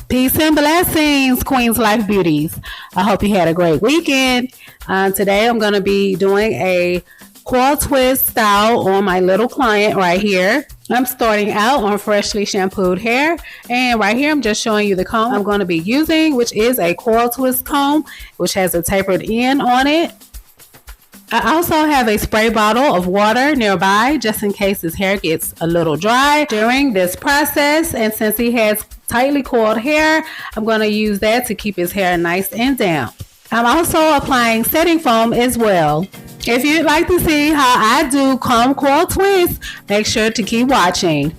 Peace and blessings, Queen's Life Beauties. I hope you had a great weekend. Today I'm going to be doing a coil twist style on my little client right here. I'm starting out on freshly shampooed hair, and right here I'm just showing you the comb I'm going to be using, which is a coil twist comb, which has a tapered end on it. I also have a spray bottle of water nearby just in case his hair gets a little dry during this process, and since he has tightly coiled hair, I'm going to use that to keep his hair nice and damp. I'm also applying setting foam as well. If you'd like to see how I do comb coil twist, make sure to keep watching.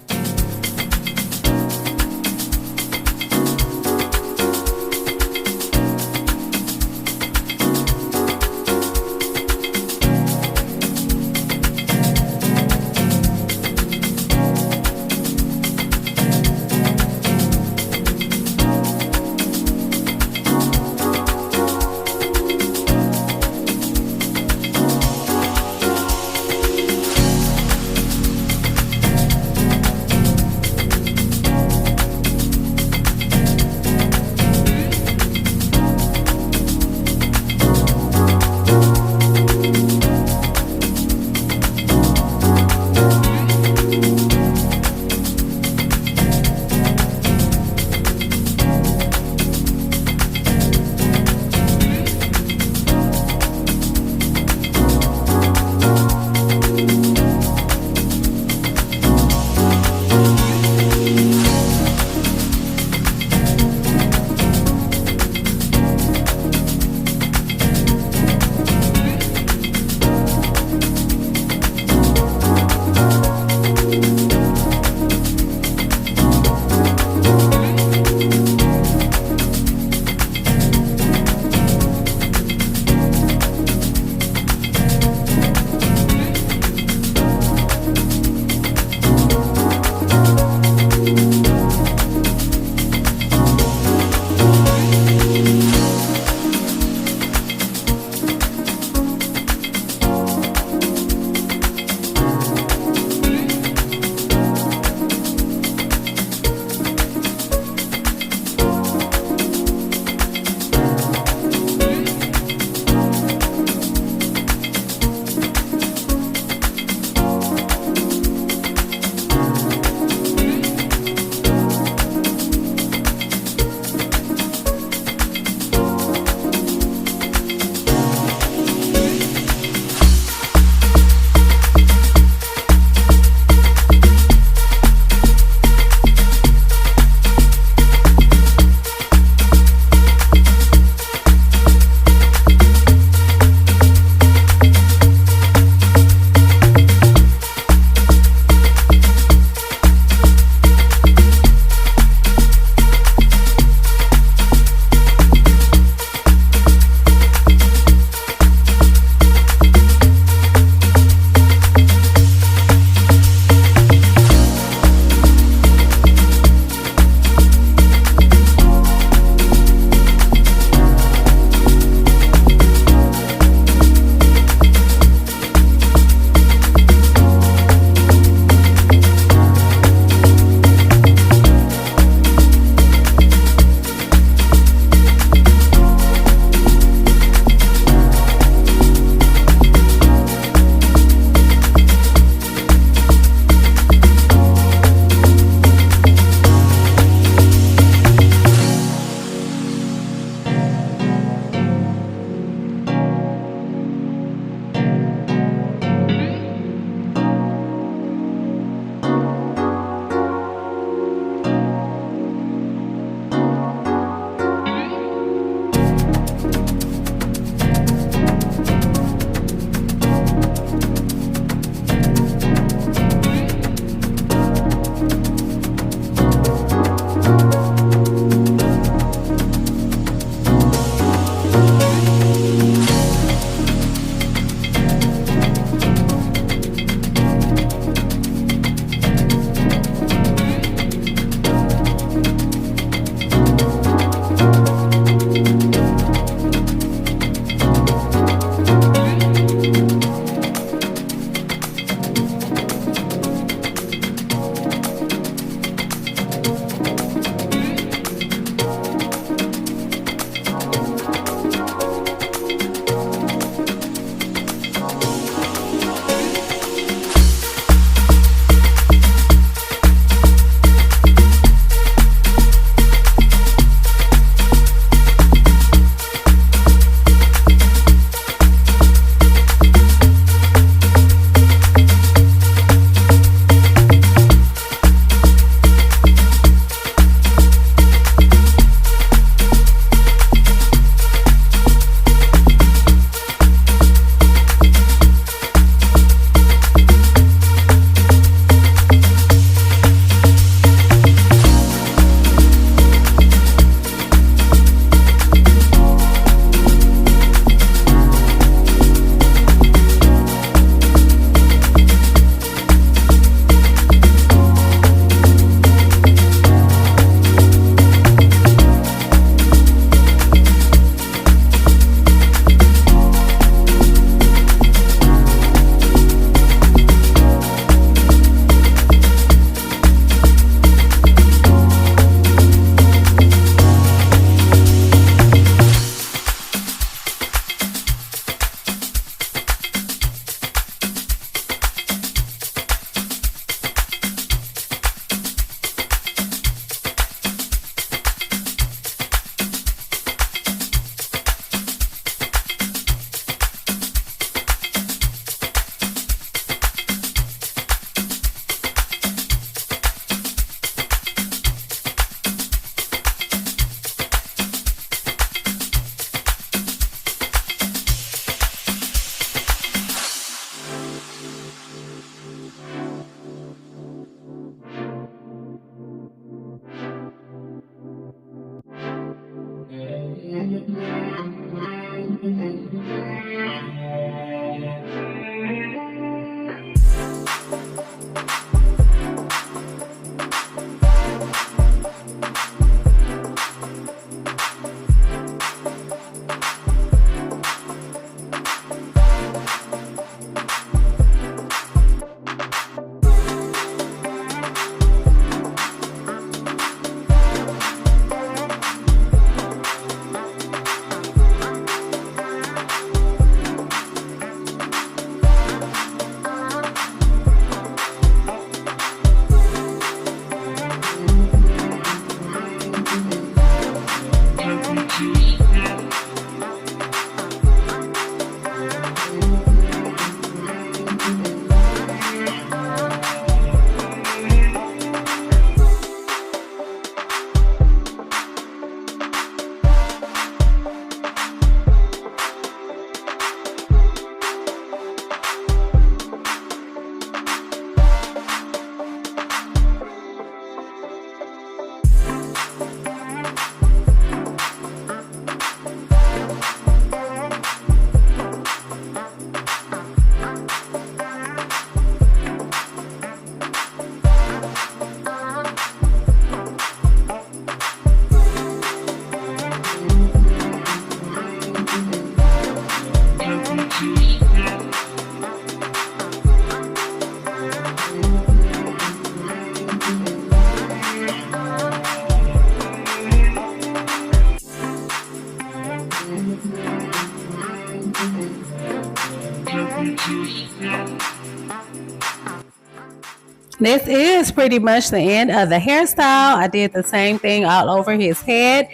This is pretty much the end of the hairstyle. I did the same thing all over his head.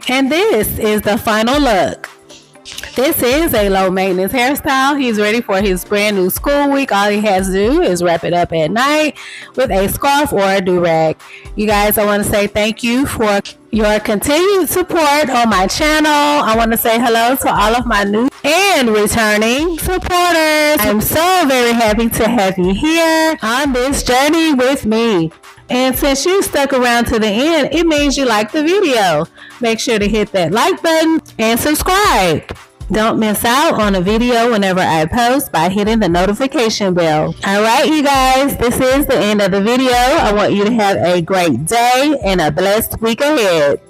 And this is the final look. This is a low maintenance hairstyle. He's ready for his brand new school week. All he has to do is wrap it up at night with a scarf or a do-rag. You guys, I want to say thank you for your continued support on my channel. I want to say hello to all of my new and returning supporters. I'm so very happy to have you here on this journey with me. And since you stuck around to the end, it means you like the video. Make sure to hit that like button and subscribe. Don't miss out on a video whenever I post by hitting the notification bell. Alright, you guys, this is the end of the video. I want you to have a great day and a blessed week ahead.